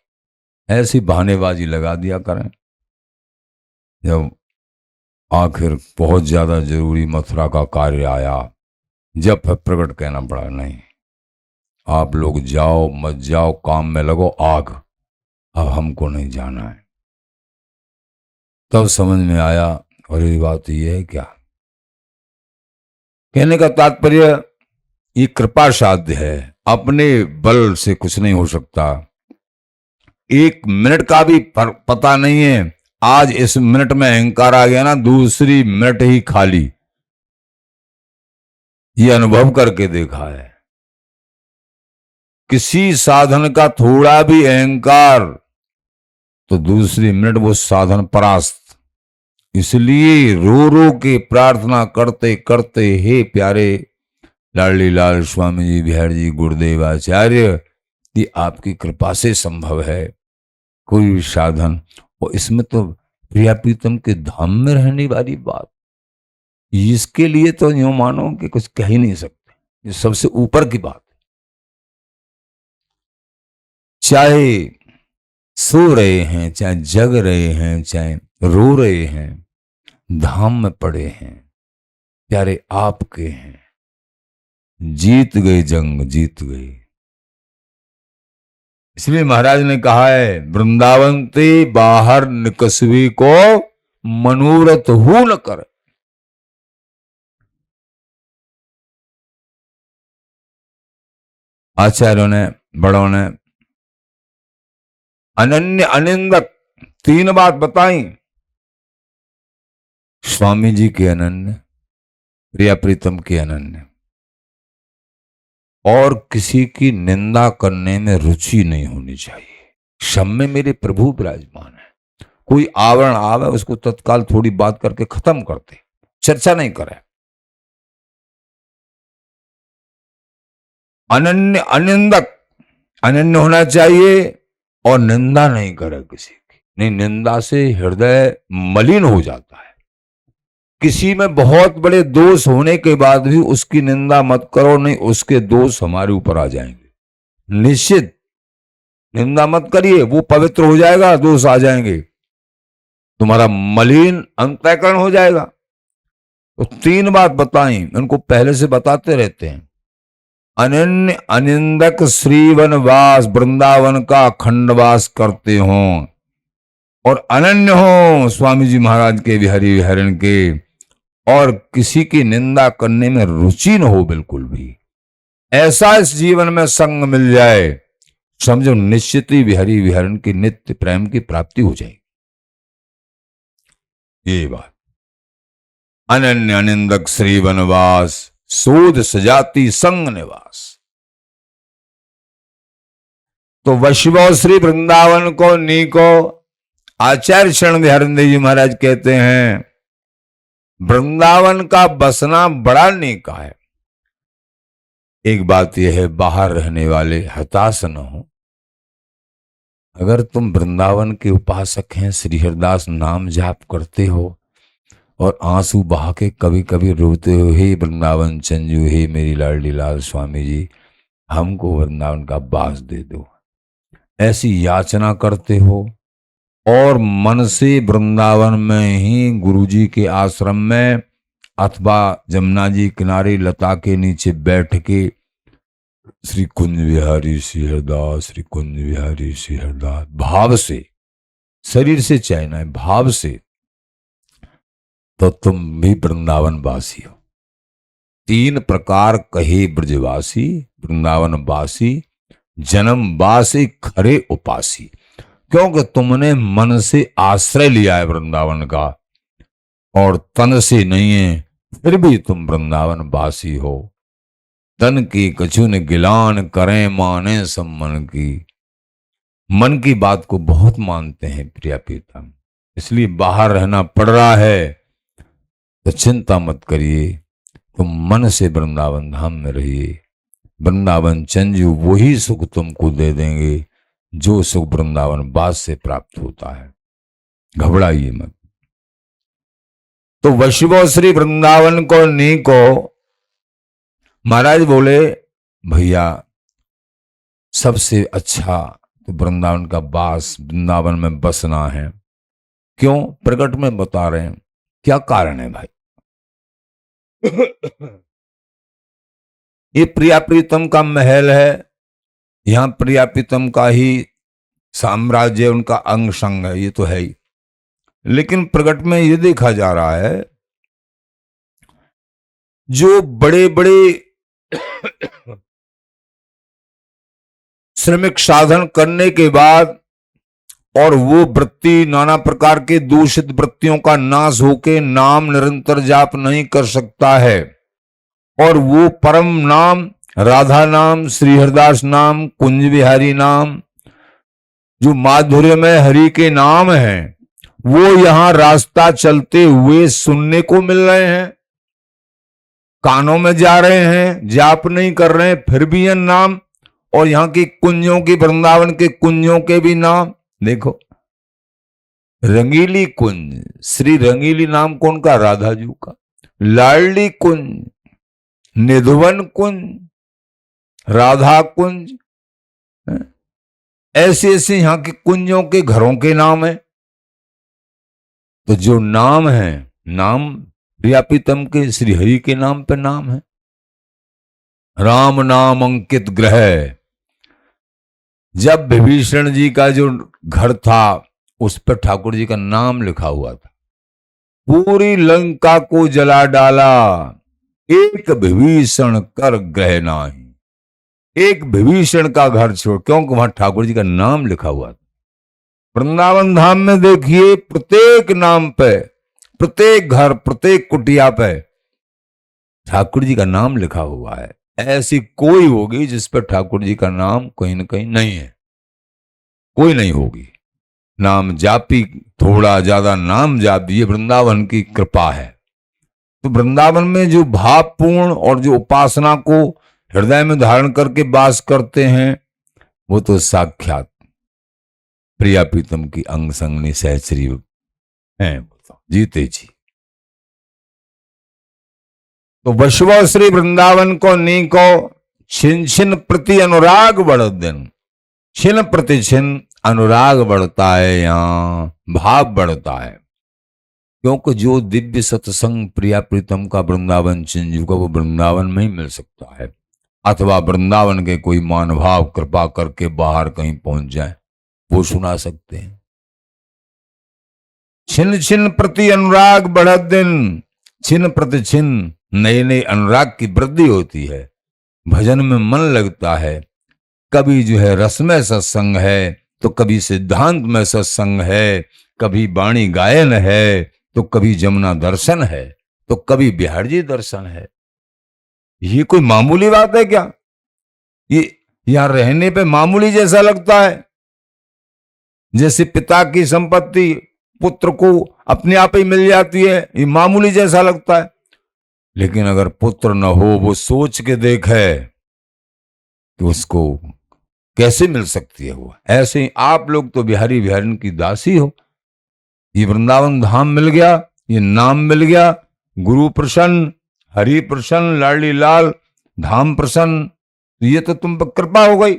ऐसी बहानेबाजी लगा दिया करें। जब आखिर बहुत ज्यादा जरूरी मथुरा का कार्य आया, जब फिर प्रकट कहना पड़ा, नहीं आप लोग जाओ मत जाओ, काम में लगो, आग अब हमको नहीं जाना है। तब समझ में आया, और ये बात ये है क्या, कहने का तात्पर्य ये कृपा साध्य है, अपने बल से कुछ नहीं हो सकता। 1 मिनट का भी पता नहीं है, आज इस मिनट में अहंकार आ गया ना, दूसरी मिनट ही खाली, ये अनुभव करके देखा है। किसी साधन का थोड़ा भी अहंकार तो दूसरी मिनट वो साधन परास्त। इसलिए रो रो के प्रार्थना करते करते, हे प्यारे लाडली लाल स्वामी जी, बिहारी जी, गुरुदेव आचार्य, ये आपकी कृपा से संभव है कोई भी साधन। और इसमें तो प्रिया प्रीतम के धाम में रहने वाली बात, इसके लिए तो यूं मानो कि कुछ कह ही नहीं सकते, ये सबसे ऊपर की बात। चाहे सो रहे हैं, चाहे जग रहे हैं, चाहे रो रहे हैं, धाम में पड़े हैं, प्यारे आपके हैं, जीत गए जंग, जीत गए। इसलिए महाराज ने कहा है, वृंदावन ते बाहर निकसवी को मनोरथ हो न कर। आचार्यों ने, बड़ों ने अनन्य अनिंदक 3 बात बताई, स्वामी जी के अनन्य, प्रिया प्रीतम के अनन्य, और किसी की निंदा करने में रुचि नहीं होनी चाहिए। सब में मेरे प्रभु विराजमान है, कोई आवरण आवे उसको तत्काल थोड़ी बात करके खत्म करते, चर्चा नहीं करे। अनन्य अनिंदक, अनन्य होना चाहिए और निंदा नहीं करे किसी की। नहीं, निंदा से हृदय मलिन हो जाता है। किसी में बहुत बड़े दोष होने के बाद भी उसकी निंदा मत करो, नहीं उसके दोष हमारे ऊपर आ जाएंगे। निश्चित निंदा मत करिए, वो पवित्र हो जाएगा, दोष आ जाएंगे, तुम्हारा मलिन अंतःकरण हो जाएगा। तो 3 बात बताई, उनको पहले से बताते रहते हैं। अनन्य अनिंदक श्रीवनवास, वृंदावन का अखंडवास करते हो, और अनन्य हो स्वामी जी महाराज के विहरी विहरण के, और किसी की निंदा करने में रुचि न हो बिल्कुल भी। ऐसा इस जीवन में संग मिल जाए, समझो निश्चित ही विहरी विहरण की नित्य प्रेम की प्राप्ति हो जाएगी। ये बात। अनन्य अनिंदक श्री वनवास, शोध सजाति संग निवास। तो वैष्णव श्री वृंदावन को नीको आचार्य शरण बिहारी जी महाराज कहते हैं, वृंदावन का बसना बड़ा नीका है। एक बात यह है, बाहर रहने वाले हताश न हो। अगर तुम वृंदावन के उपासक हैं, श्री हरिदास नाम जाप करते हो और आंसू बहा के कभी कभी रोते हो, हे वृंदावन चंजू, हे मेरी लाडली लाल स्वामी जी, हमको वृंदावन का वास दे दो, ऐसी याचना करते हो, और मन से वृंदावन में ही गुरुजी के आश्रम में अथवा जमुना जी किनारे लता के नीचे बैठ के श्री कुंज बिहारी श्री हरदास, श्री कुंज बिहारी श्री हरदास भाव से, शरीर से चैन है, भाव से, तो तुम भी वृंदावन वासी हो। 3 प्रकार कहे ब्रजवासी, वृंदावन वासी, जन्म वासी, खरे उपासी। क्योंकि तुमने मन से आश्रय लिया है वृंदावन का और तन से नहीं है, फिर भी तुम वृंदावन वासी हो। तन की कछु न गिलान करें माने सब मन की। मन की बात को बहुत मानते हैं प्रिया प्रीतम, इसलिए बाहर रहना पड़ रहा है, तो चिंता मत करिए, तुम मन से वृंदावन धाम में रहिए। वृंदावन चंजू वही सुख तुमको दे देंगे जो सुख वृंदावन वास से प्राप्त होता है, घबराइए मत। तो वैष्णव श्री वृंदावन को नीको, महाराज बोले भैया सबसे अच्छा तो वृंदावन का वास, वृंदावन में बसना है। क्यों? प्रकट में बता रहे हैं, क्या कारण है भाई। ये प्रिया प्रीतम का महल है, यहां प्रिया प्रीतम का ही साम्राज्य, उनका अंग संग है, ये तो है ही। लेकिन प्रकट में ये देखा जा रहा है, जो बड़े बड़े श्रमिक साधन करने के बाद और वो वृत्ति नाना प्रकार के दूषित वृत्तियों का नाश होके नाम निरंतर जाप नहीं कर सकता है, और वो परम नाम राधा नाम, श्री हरिदास नाम, कुंज बिहारी नाम, जो माधुर्य में हरि के नाम हैं, वो यहां रास्ता चलते हुए सुनने को मिल रहे हैं, कानों में जा रहे हैं, जाप नहीं कर रहे हैं, फिर भी ये नाम, और यहां की कुंजों की, वृंदावन के कुंजों के भी नाम देखो। रंगीली कुंज, श्री रंगीली नाम कौन का? राधा जी का। लाडली कुंज, निधवन कुंज, राधा कुंज, ऐसे ऐसे यहां के कुंजों के घरों के नाम है। तो जो नाम है, नाम प्रिया प्रीतम के श्री हरि के नाम पे नाम है। राम नाम अंकित ग्रह, जब विभीषण जी का जो घर था उस पर ठाकुर जी का नाम लिखा हुआ था, पूरी लंका को जला डाला, एक विभीषण कर ग्रह नाही। एक विभीषण का घर छोड़, क्योंकि वहां ठाकुर जी का नाम लिखा हुआ था। वृंदावन धाम में देखिए, प्रत्येक नाम पे, प्रत्येक घर, प्रत्येक कुटिया पे ठाकुर जी का नाम लिखा हुआ है। ऐसी कोई होगी जिस पर ठाकुर जी का नाम कहीं न कहीं नहीं है, कोई नहीं होगी। नाम जापी, थोड़ा ज्यादा नाम जाप, ये वृंदावन की कृपा है। तो वृंदावन में जो भावपूर्ण और जो उपासना को हृदय में धारण करके वास करते हैं, वो तो साक्षात प्रिया प्रीतम की अंग संगनी सहचरी हैं, वो तो जीते जी। तो वशव श्री वृंदावन को नी को छिन छिन प्रति अनुराग बढ़ दिन, छिन प्रति छिन अनुराग बढ़ता है, यहां भाव बढ़ता है। क्योंकि जो दिव्य सत्संग प्रिया प्रीतम का वृंदावन चिंजू का, वो वृंदावन में ही मिल सकता है, अथवा वृंदावन के कोई मानभाव कृपा करके बाहर कहीं पहुंच जाए, वो सुना सकते हैं। छिन छिन प्रति अनुराग बढ़त दिन, छिन प्रति छिन नए नए अनुराग की वृद्धि होती है, भजन में मन लगता है। कभी जो है रसमय सत्संग है, तो कभी सिद्धांत में सत्संग है, कभी वाणी गायन है, तो कभी जमुना दर्शन है, तो कभी बिहार जी दर्शन है। ये कोई मामूली बात है क्या? ये यहां रहने पे मामूली जैसा लगता है, जैसे पिता की संपत्ति पुत्र को अपने आप ही मिल जाती है, ये मामूली जैसा लगता है। लेकिन अगर पुत्र न हो, वो सोच के देखे कि उसको कैसे मिल सकती है वो। ऐसे ही आप लोग तो बिहारी बिहारिन की दासी हो। ये वृंदावन धाम मिल गया, ये नाम मिल गया, गुरु प्रसन्न, हरि प्रसन्न, लाडली लाल, धाम प्रसन्न, ये तो तुम पर कृपा हो गई।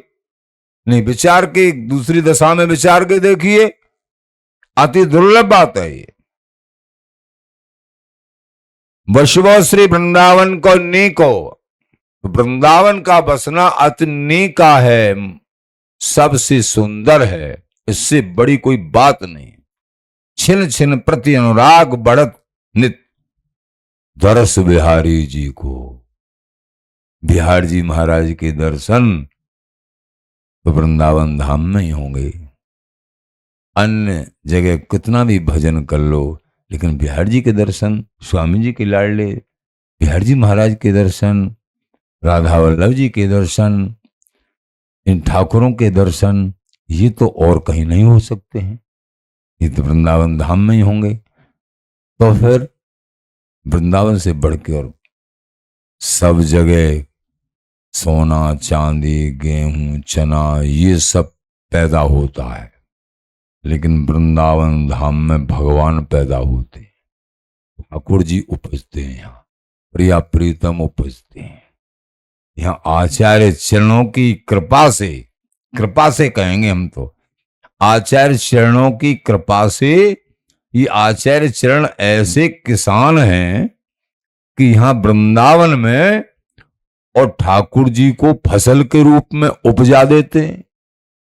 नहीं, विचार के दूसरी दशा में विचार के देखिए, अति दुर्लभ बात है ये। वशव श्री वृंदावन को नी को, वृंदावन का बसना अति नीका है, सबसे सुंदर है, इससे बड़ी कोई बात नहीं। छिन छिन प्रति अनुराग बढ़त नित दरस बिहारी जी को। बिहार जी महाराज के दर्शन तो वृंदावन धाम में ही होंगे। अन्य जगह कितना भी भजन कर लो, लेकिन बिहार जी के दर्शन, स्वामी जी के लाडले बिहार जी महाराज के दर्शन, राधा वल्लभ जी के दर्शन, इन ठाकुरों के दर्शन, ये तो और कहीं नहीं हो सकते हैं, ये तो वृंदावन धाम में ही होंगे। तो फिर वृंदावन से बढ़ के और सब जगह सोना चांदी गेहूं चना ये सब पैदा होता है, लेकिन वृंदावन धाम में भगवान पैदा होते हैं, ठाकुर जी उपजते हैं, यहाँ प्रिया प्रीतम उपजते हैं। यहाँ आचार्य चरणों की कृपा से कहेंगे हम तो, आचार्य चरणों की कृपा से, ये आचार्य चरण ऐसे किसान हैं कि यहाँ वृंदावन में और ठाकुर जी को फसल के रूप में उपजा देते हैं।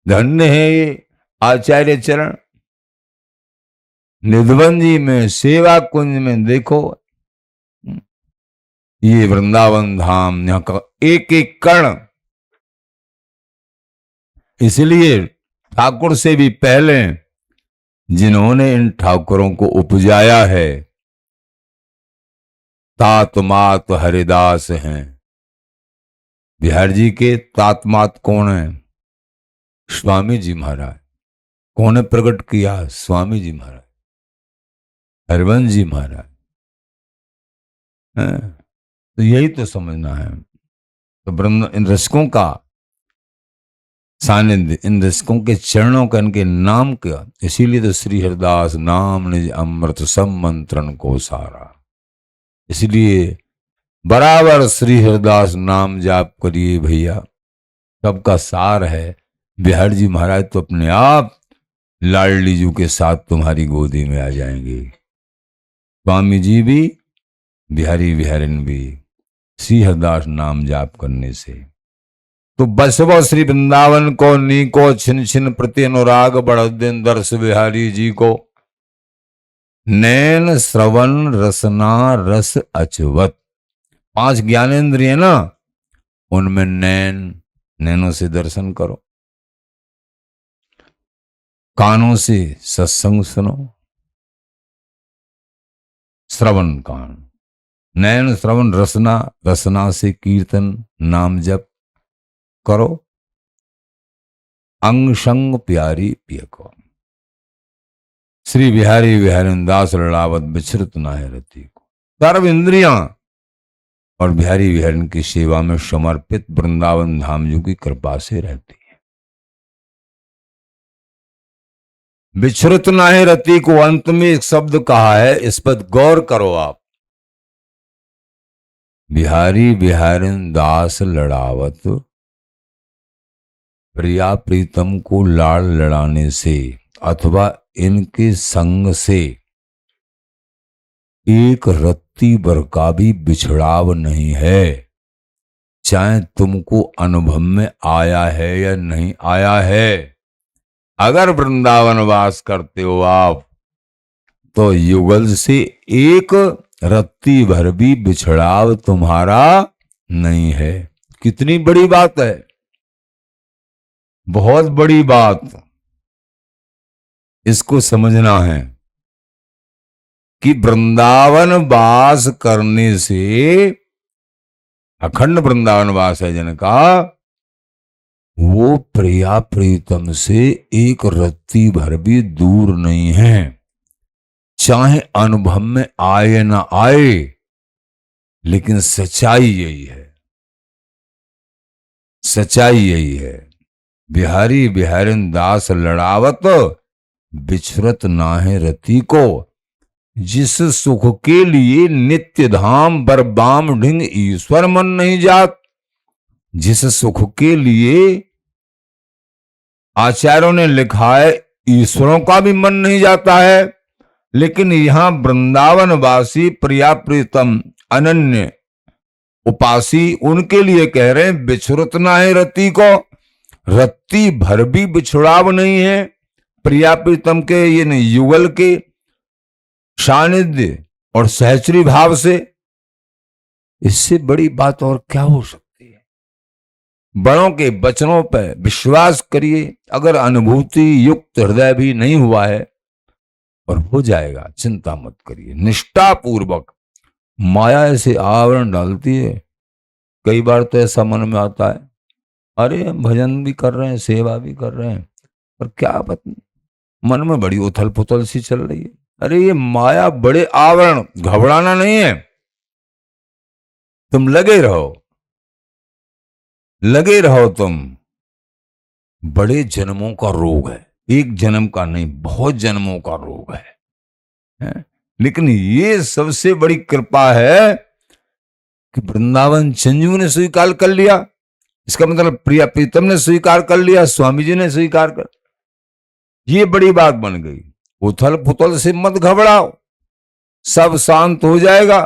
धन्य है ये आचार्य चरण। निधवन जी में, सेवा कुंज में देखो, ये वृंदावन धाम यहाँ का एक एक कण, इसलिए ठाकुर से भी पहले जिन्होंने इन ठाकुरों को उपजाया है, तातमात हरिदास हैं। बिहार जी के तातमात कौन है? स्वामी जी महाराज। कौन ने प्रकट किया? स्वामी जी महाराज, हरिवंश जी महाराज। तो यही तो समझना है। तो इन रसिकों का सानिध्य, इन रसिकों के चरणों का, इनके नाम का, इसीलिए तो श्री हरिदास नाम निज अमृत सब मंत्रण को सारा। इसलिए बराबर श्री हरिदास नाम जाप करिए भैया, सबका सार है। बिहार जी महाराज तो अपने आप लाडली जी के साथ तुम्हारी गोदी में आ जाएंगे। स्वामी जी भी, बिहारी बिहारिन भी, श्री हरिदास नाम जाप करने से। तो बसवो श्री वृंदावन को नी को छिन छिन प्रति अनुराग बढ़ दिन दर्श बिहारी जी को। नैन श्रवण रसना रस अचवत, 5 ज्ञानेंद्रिय ना, उनमें नैनों से दर्शन करो, कानों से सत्संग सुनो, श्रवण कान, नैन श्रवण रसना, रसना से कीर्तन नाम जप करो, अंग संग प्यारी पिय को। श्री बिहारी बिहारी दास लड़ावत विचरत ना है रति को। सर्व इंद्रियां और बिहारी विहरण की सेवा में समर्पित वृंदावन धाम जी की कृपा से रहती है। विच्छ्रुत नाहि रति को अंत में एक शब्द कहा है, इस पर गौर करो आप। बिहारी बिहारिन दास लड़ावत, प्रिया प्रीतम को लाड़ लड़ाने से अथवा इनके संग से एक रत्ती भर का भी बिछड़ाव नहीं है, चाहे तुमको अनुभव में आया है या नहीं आया है। अगर वृंदावन वास करते हो आप तो युगल से एक रत्ती भर भी बिछड़ाव तुम्हारा नहीं है। कितनी बड़ी बात है, बहुत बड़ी बात। इसको समझना है कि वृंदावन वास करने से, अखंड वृंदावन वास है जिनका, वो प्रिया प्रीतम से एक रत्ती भर भी दूर नहीं है, चाहे अनुभव में आए ना आए। लेकिन सच्चाई यही है, सच्चाई यही है। बिहारी बिहारिन दास लड़ावत, बिछरत नाहे रति को, जिस सुख के लिए नित्य धाम बरबाम ढिंग ईश्वर मन नहीं जात। जिस सुख के लिए आचार्यों ने लिखा है ईश्वरों का भी मन नहीं जाता है, लेकिन यहां वृंदावन वासी प्रिया प्रीतम अनन्य उपासी उनके लिए कह रहे हैं बिछुरत ना है रति को, रत्ती भर भी बिछुड़ाव नहीं है प्रिया प्रीतम के, ये नहीं युगल के सानिध्य और सहचरी भाव से। इससे बड़ी बात और क्या हो सकती है। बड़ों के वचनों पर विश्वास करिए। अगर अनुभूति युक्त हृदय भी नहीं हुआ है, और हो जाएगा, चिंता मत करिए। निष्ठा पूर्वक माया ऐसे आवरण डालती है। कई बार तो ऐसा मन में आता है, अरे हम भजन भी कर रहे हैं, सेवा भी कर रहे हैं, पर क्या पता मन में बड़ी उथल पुथल सी चल रही है। अरे ये माया बड़े आवरण, घबराना नहीं है। तुम लगे रहो, लगे रहो। तुम, बड़े जन्मों का रोग है, एक जन्म का नहीं, बहुत जन्मों का रोग है? लेकिन ये सबसे बड़ी कृपा है कि वृंदावन चंजू ने स्वीकार कर लिया। इसका मतलब प्रिया प्रीतम ने स्वीकार कर लिया, स्वामी जी ने स्वीकार कर, ये बड़ी बात बन गई। उथल पुथल से मत घबराओ, सब शांत हो जाएगा।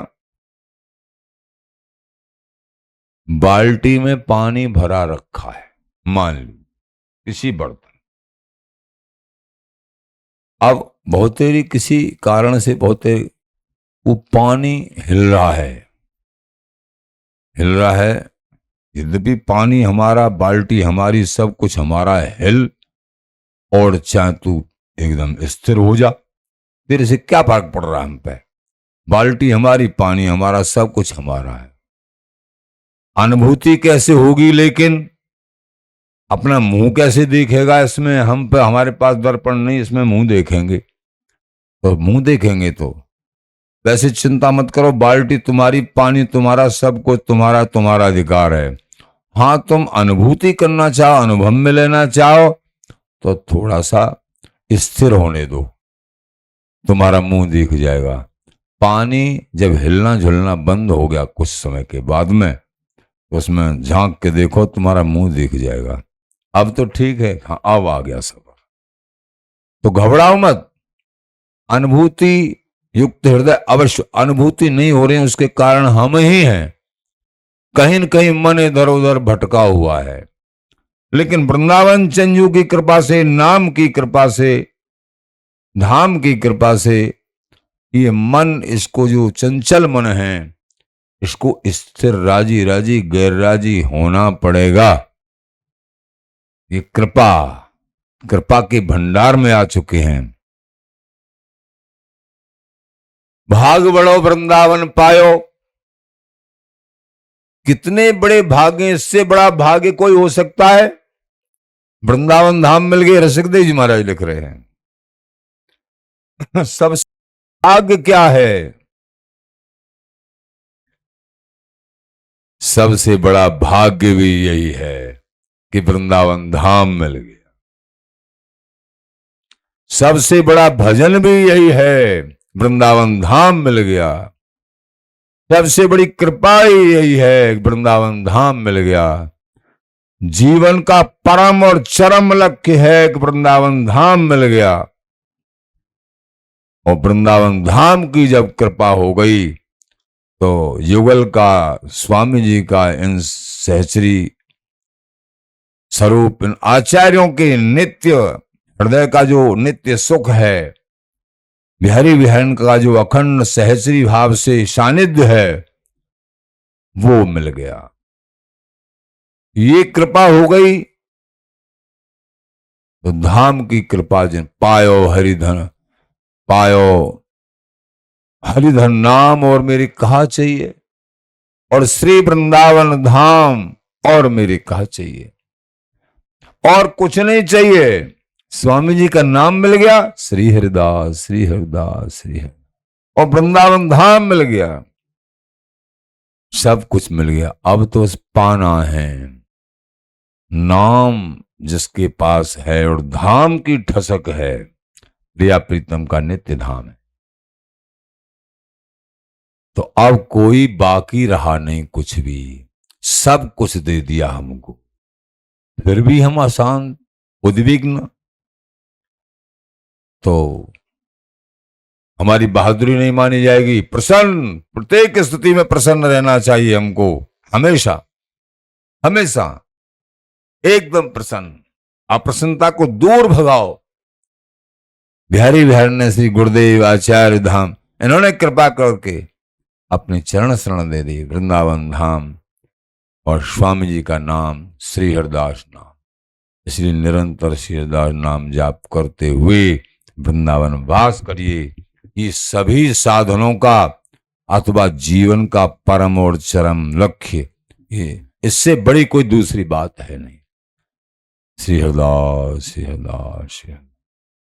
बाल्टी में पानी भरा रखा है, मान ली किसी बर्तन, अब बहुतेरी किसी कारण से बहुतेरी वो पानी हिल रहा है, हिल रहा है। यद्यपि पानी हमारा, बाल्टी हमारी, सब कुछ हमारा है, हिल और चाहे तू एकदम स्थिर हो जा, तेरे से क्या फर्क पड़ रहा है हम पे। बाल्टी हमारी, पानी हमारा, सब कुछ हमारा है। अनुभूति कैसे होगी लेकिन, अपना मुंह कैसे देखेगा इसमें। हम पे, हमारे पास दर्पण नहीं, इसमें मुंह देखेंगे तो मुंह देखेंगे तो वैसे चिंता मत करो। बाल्टी तुम्हारी, पानी तुम्हारा, सब कुछ तुम्हारा, तुम्हारा अधिकार है। हाँ, तुम अनुभूति करना चाहो, अनुभव में लेना चाहो तो थोड़ा सा स्थिर होने दो, तुम्हारा मुंह दिख जाएगा। पानी जब हिलना झुलना बंद हो गया कुछ समय के बाद में, तो उसमें झांक के देखो, तुम्हारा मुंह दिख जाएगा। अब तो ठीक है, हाँ अब आ गया सबर। तो घबराओ मत। अनुभूति युक्त हृदय अवश्य, अनुभूति नहीं हो रही है उसके कारण हम ही हैं। कहीं न कहीं मन इधर उधर भटका हुआ है, लेकिन वृंदावन चंजू की कृपा से, नाम की कृपा से, धाम की कृपा से ये मन, इसको जो चंचल मन है, इसको स्थिर, राजी राजी गैर राजी होना पड़ेगा। ये कृपा, कृपा के भंडार में आ चुके हैं। भाग बड़ो वृंदावन पायो। कितने बड़े भाग्य, इससे बड़ा भाग्य कोई हो सकता है। वृंदावन धाम मिल गए, रसिकदेव जी महाराज लिख रहे हैं। सबसे भाग्य क्या है। सबसे बड़ा भाग्य भी यही है कि वृंदावन धाम मिल गया। सबसे बड़ा भजन भी यही है, वृंदावन धाम मिल गया। सबसे बड़ी कृपा ही यही है, वृंदावन धाम मिल गया। जीवन का परम और चरम लक्ष्य है कि वृंदावन धाम मिल गया। और वृंदावन धाम की जब कृपा हो गई तो युगल का, स्वामी जी का, इन सहचरी स्वरूप, इन आचार्यों के नित्य हृदय का जो नित्य सुख है, बिहारी विहरण का जो अखंड सहचरी भाव से सानिध्य है, वो मिल गया। ये कृपा हो गई तो धाम की कृपा जिन पायो हरिधन, पायो हरिधन नाम और मेरी कहा चाहिए, और श्री वृंदावन धाम और मेरी कहा चाहिए, और कुछ नहीं चाहिए। स्वामी जी का नाम मिल गया, श्री हरिदास श्री हरिदास श्री हरि, और वृंदावन धाम मिल गया, सब कुछ मिल गया। अब तो बस पाना है। नाम जिसके पास है और धाम की ठसक है, प्रिया प्रीतम का नित्य धाम है, तो अब कोई बाकी रहा नहीं, कुछ भी, सब कुछ दे दिया हमको, फिर भी हम अशांत उद्विग्न, तो हमारी बहादुरी नहीं मानी जाएगी। प्रसन्न, प्रत्येक स्थिति में प्रसन्न रहना चाहिए हमको, हमेशा हमेशा एकदम प्रसन्न। अप्रसन्नता को दूर भगाओ। बिहारी विहरण ने, श्री गुरुदेव आचार्य धाम, इन्होंने कृपा करके अपने चरण शरण दे दी, वृंदावन धाम और स्वामी जी का नाम श्री हरिदास नाम। इसलिए निरंतर श्री हरिदास नाम जाप करते हुए वृंदावन वास करिए। ये सभी साधनों का अथवा जीवन का परम और चरम लक्ष्य, ये इससे बड़ी कोई दूसरी बात है नहीं। श्री हरिदास श्री हरिदास श्री हरिदास।